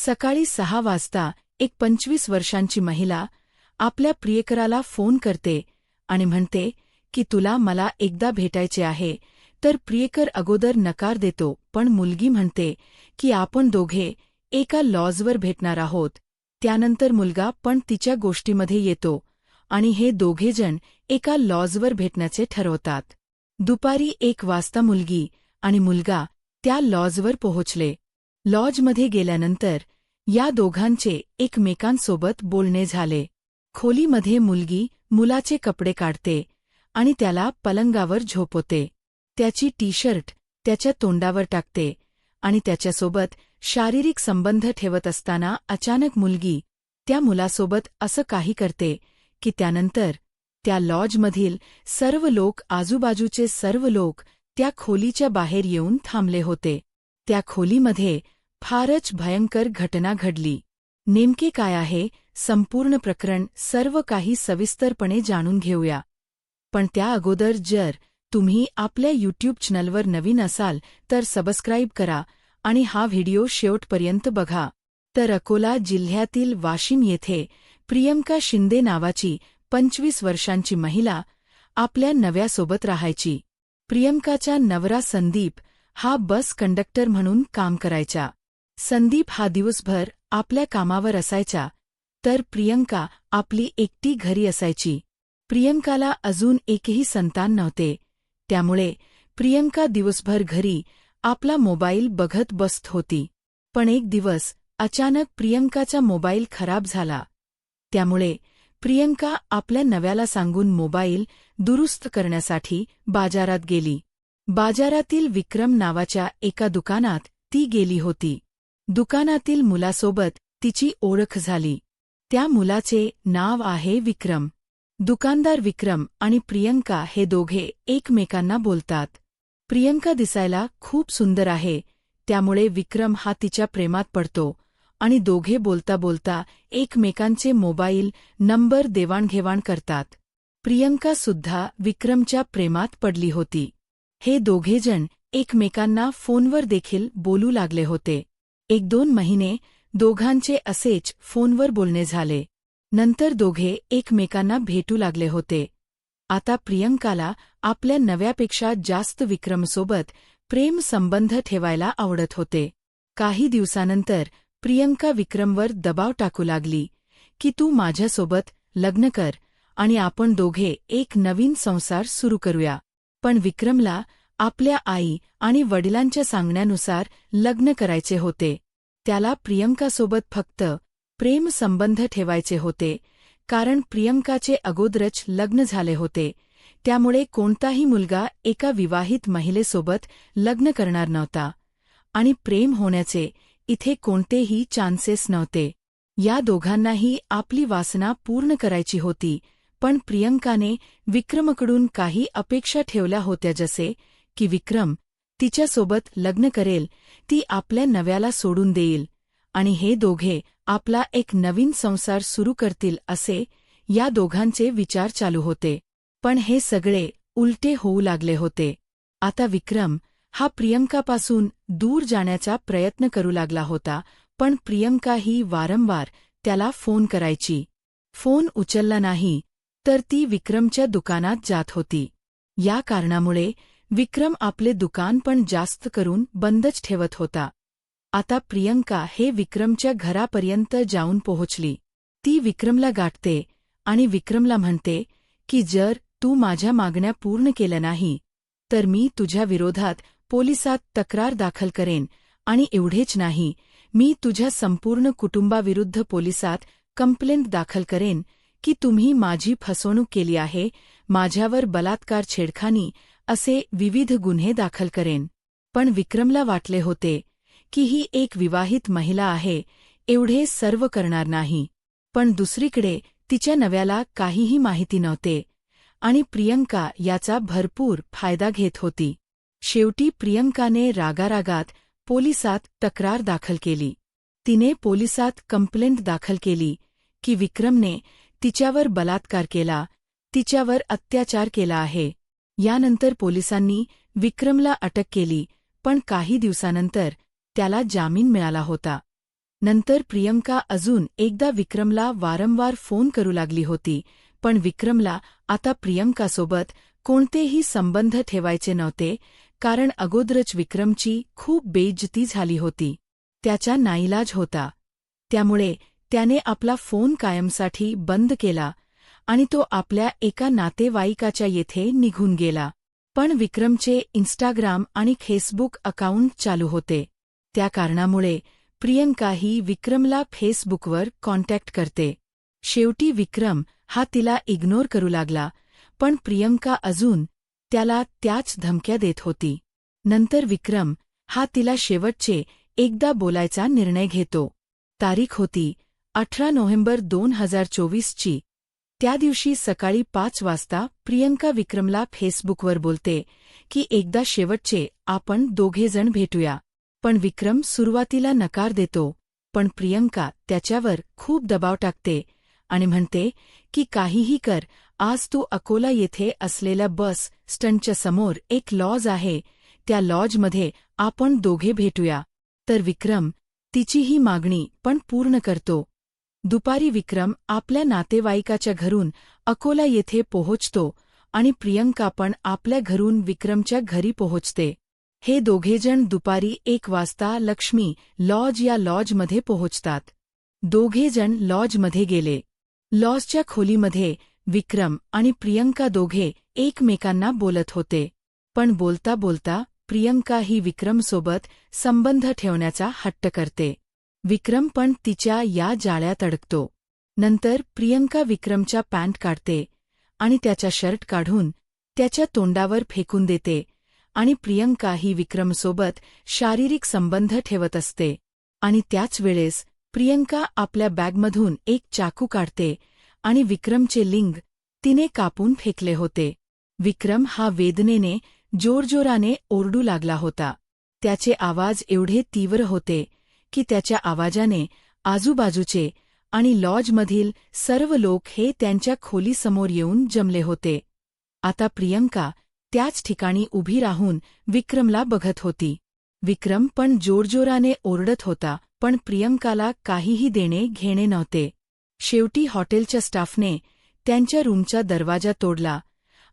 सकाळी 6 वाजता एक 25 वर्षांची महिला आपल्या प्रियकराला फोन करते आणि म्हणते की तुला मला एकदा भेटायचे आहे. तर प्रियकर अगोदर नकार देतो, पण मुलगी म्हणते की आपण दोघे एका लॉजवर भेटणार आहोत. त्यानंतर मुलगा पण तिच्या गोष्टीमध्ये येतो आणि हे दोघेजण एका लॉजवर भेटण्याचे ठरवतात. दुपारी 1 वाजता मुलगी आणि मुलगा त्या लॉजवर पोहोचले. लॉजमध्ये गेल्यानंतर या दोघांचे एकमेकांसोबत बोलणे झाले. खोलीमध्ये मुलगी मुलाचे कपडे काढते आणि त्याला पलंगावर झोपवते. त्याची टी-शर्ट त्याच्या तोंडावर टाकते आणि त्याच्यासोबत शारीरिक संबंध ठेवत असताना अचानक मुलगी त्या मुलासोबत असं काही करते की त्यानंतर त्या लॉजमधील सर्व लोक, आजूबाजूचे सर्व लोक त्या खोलीच्या बाहेर येऊन थांबले होते. त्या खोलीमध्ये फारच भयंकर घटना घडली. नेमके काय आहे संपूर्ण प्रकरण, सर्व काही सविस्तरपणे जाणून घेऊया. पण त्या अगोदर जर तुम्ही आपल्या यूट्यूब चॅनलवर नवीन असाल तर सबस्क्राईब करा आणि हा व्हिडिओ शेवटपर्यंत बघा. तर अकोला जिल्ह्यातील वाशिम येथे प्रियंका शिंदे नावाची 25 वर्षांची महिला आपल्या नव्यासोबत राहायची. प्रियंकाचा नवरा संदीप हा बस कंडक्टर म्हणून काम करायचा. संदीप हा दिवसभर आपल्या कामावर असायचा, तर प्रियंका आपली एकटी घरी असायची. प्रियंकाला अजून एकही संतान नव्हते, त्यामुळे प्रियंका दिवसभर घरी आपला मोबाईल बघत बसत होती. पण एक दिवस अचानक प्रियंकाचा मोबाईल खराब झाला. त्यामुळे प्रियंका आपल्या नव्याला सांगून मोबाईल दुरुस्त करण्यासाठी बाजारात गेली. बाजारातील विक्रम नावाच्या एका दुकानात ती गेली होती. दुकानातील मुलासोबत तिची ओळख झाली. त्या मुलाचे नाव आहे विक्रम. दुकानदार विक्रम आणि प्रियंका हे दोघे एकमेकांना बोलतात. प्रियंका दिसायला खूप सुंदर आहे, त्यामुळे विक्रम हा तिच्या प्रेमात पडतो आणि दोघे बोलता बोलता एकमेकांचे मोबाईल नंबर देवाणघेवाण करतात. प्रियंका सुद्धा विक्रमच्या प्रेमात पडली होती. हे दोघेजण एकमेकांना फोनवर देखील बोलू लागले होते. 1-2 महिने दोघांचे असेच फोनवर बोलणे झाले. नंतर दोघे एकमेकांना भेटू लागले होते. आता प्रियंकाला आपल्या नव्यापेक्षा जास्त विक्रमसोबत प्रेम संबंध ठेवायला आवडत होते. काही दिवसानंतर प्रियंका विक्रमवर दबाव टाकू लागली की तू माझ्यासोबत लग्न कर आणि आपण दोघे एक नवीन संसार सुरू करूया. पण विक्रमला आपल्या आई आणि वडिलांच्या सांगण्यानुसार लग्न करायचे होते. त्याला प्रियंकासोबत फक्त प्रेम संबंध ठेवायचे होते, कारण प्रियंकाचे अगोदरच लग्न झाले होते. त्यामुळे कोणताही मुलगा एका विवाहित महिलेसोबत लग्न करणार नव्हता आणि प्रेम होण्याचे इथे कोणतेही चान्सेस नव्हते. या दोघांनाही आपली वासना पूर्ण करायची होती, पण प्रियंकाने विक्रमकडून काही अपेक्षा ठेवल्या होत्या, जसे की विक्रम तिच्यासोबत लग्न करेल, ती आपल्या नव्याला सोडून देईल आणि हे दोघे आपला एक नवीन संसार सुरू करतील, असे या दोघांचे विचार चालू होते. पण हे सगळे उलटे होऊ लागले होते. आता विक्रम हा प्रियंकापासून दूर जाण्याचा प्रयत्न करू लागला होता, पण प्रियंका ही वारंवार त्याला फोन करायची. फोन उचलला नाही तर ती विक्रमच्या दुकानात जात होती. या कारणामुळे विक्रम आपले दुकान पण जास्त करून बंदच ठेवत होता. आता प्रियंका हे विक्रमच्या घरापर्यंत जाऊन पोहोचली. ती विक्रमला गाठते आणि विक्रमला म्हणते की जर तू माझ्या मागण्या पूर्ण केल्या नाही तर मी तुझ्या विरोधात पोलिसात तक्रार दाखल करेन आणि एवढेच नाही, मी तुझ्या संपूर्ण कुटुंबाविरुद्ध पोलिसात कंप्लेंट दाखल करेन की तुम्ही माझी फसवणूक केली आहे, माझ्यावर बलात्कार, छेडखानी असे विविध गुन्हे दाखल करेन. पण विक्रमला वाटले होते की ही एक विवाहित महिला आहे, एवढे सर्व करणार नाही. पण दुसरीकडे तिच्या नव्याला काहीही माहिती नव्हते आणि प्रियंका याचा भरपूर फायदा घेत होती. शेवटी प्रियंकाने रागारागात पोलिसात तक्रार दाखल केली. तिने पोलिसात कंप्लेंट दाखल केली की विक्रमने तिच्यावर बलात्कार केला, तिच्यावर अत्याचार केला आहे. यानंतर पोलिसांनी विक्रमला अटक केली, पण काही दिवसानंतर त्याला जामीन मिळाला होता. नंतर प्रियंका अजून एकदा विक्रमला वारंवार फोन करू लागली होती, पण विक्रमला आता प्रियंकासोबत कोणतेही संबंध ठेवायचे नव्हते, कारण अगोदरच विक्रमची खूप बेइज्जती झाली होती. त्याचा नाईलाज होता. त्यामुळे त्याने आपला फोन कायमसाठी बंद केला आणि तो आपल्या एका नातेवाईकाच्या येथे निघून गेला. पण विक्रमचे इंस्टाग्राम आणि फेसबुक अकाउंट चालू होते. त्या कारणामुळे प्रियंकाही विक्रमला फेसबुकवर कॉन्टॅक्ट करते. शेवटी विक्रम हा तिला इग्नोर करू लागला, पण प्रियंका अजून त्याला त्याच धमक्या देत होती. नंतर विक्रम हा तिला शेवटचे एकदा बोलायचा निर्णय घेतो. तारीख होती 18 नोव्हेंबर 2024ची. त्या दिवशी सकाळी 5 वाजता प्रियंका विक्रमला फेसबुकवर बोलते की एकदा शेवटचे आपण दोघेजण भेटूया. पण विक्रम सुरुवातीला नकार देतो, पण प्रियंका त्याच्यावर खूप दबाव टाकते आणि म्हणते की काहीही कर, आज तू अकोला येथे असलेल्या बस स्टँडच्या समोर एक लॉज आहे, त्या लॉजमध्ये आपण दोघे भेटूया. तर विक्रम तिची ही मागणी पण पूर्ण करतो. दुपारी विक्रम आपल्या नातेवाईकाच्या घरून अकोला येथे पोहोचतो आणि प्रियंका पण आपल्या घरून विक्रमच्या घरी पोहोचते. हे दोघेजण दुपारी 1 वाजता लक्ष्मी लॉज या लॉजमध्ये पोहोचतात. दोघेजण लॉजमध्ये गेले. लॉजच्या खोलीमध्ये विक्रम आणि प्रियंका दोघे एकमेकांना बोलत होते. पण बोलता बोलता प्रियंका ही विक्रमसोबत संबंध ठेवण्याचा हट्ट करते. विक्रम पण तिच्या या जाळ्यात अडकतो. नंतर प्रियंका विक्रमच्या पॅन्ट काढते आणि त्याचा शर्ट काढून त्याच्या तोंडावर फेकून देते आणि प्रियंका ही विक्रमसोबत शारीरिक संबंध ठेवत असते. आणि त्याच वेळेस प्रियंका आपल्या बॅगमधून एक चाकू काढते आणि विक्रमचे लिंग तिने कापून फेकले होते. विक्रम हा वेदनेने जोरजोराने ओरडू लागला होता. त्याचे आवाज एवढे तीव्र होते की त्याच्या आवाजाने आजूबाजूचे आणि लॉजमधील सर्व लोक हे त्यांच्या खोलीसमोर येऊन जमले होते. आता प्रियंका त्याच ठिकाणी उभी राहून विक्रमला बघत होती. विक्रम पण जोरजोराने ओरडत होता, पण प्रियंकाला काहीही देणे घेणे नव्हते. शेवटी हॉटेलच्या स्टाफने त्यांच्या रूमचा दरवाजा तोडला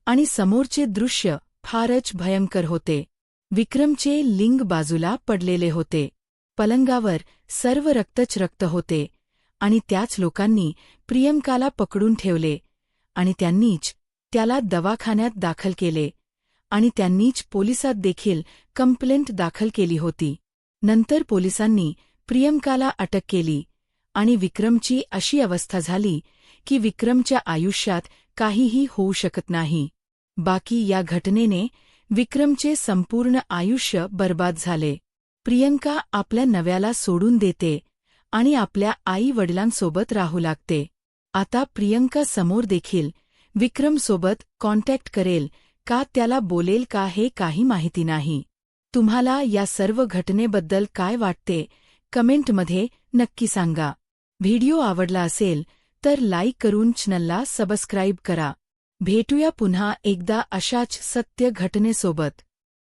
आणि समोरचे दृश्य फारच भयंकर होते. विक्रमचे लिंग बाजूला पडलेले होते. पलंगावर सर्व रक्तच रक्त होते आणि त्याच लोकांनी प्रियंकाला पकडून ठेवले आणि त्यांनीच त्याला दवाखान्यात दाखल केले आणि त्यांनीच पोलिसात देखील कंप्लेंट दाखल केली होती. नंतर पोलिसांनी प्रियंकाला अटक केली आणि विक्रमची अशी अवस्था झाली की विक्रमच्या आयुष्यात काहीही होऊ शकत नाही. बाकी या घटनेने विक्रमचे संपूर्ण आयुष्य बर्बाद झाले. प्रियंका आपल्या नव्याला सोडून देते आणि आपल्या आई-वडिलांसोबत राहू लागते. आता प्रियंका समोर देखील विक्रमसोबत कॉन्टॅक्ट करेल का त्याला बोलेल का हे काही माहिती नाही. तुम्हाला या सर्व घटनेबद्दल काय वाटते कमेंटमध्ये नक्की सांगा. व्हिडिओ आवडला असेल तर लाईक करून चॅनलला सबस्क्राईब करा. भेटूया पुन्हा एकदा अशाच सत्य घटनेसोबत.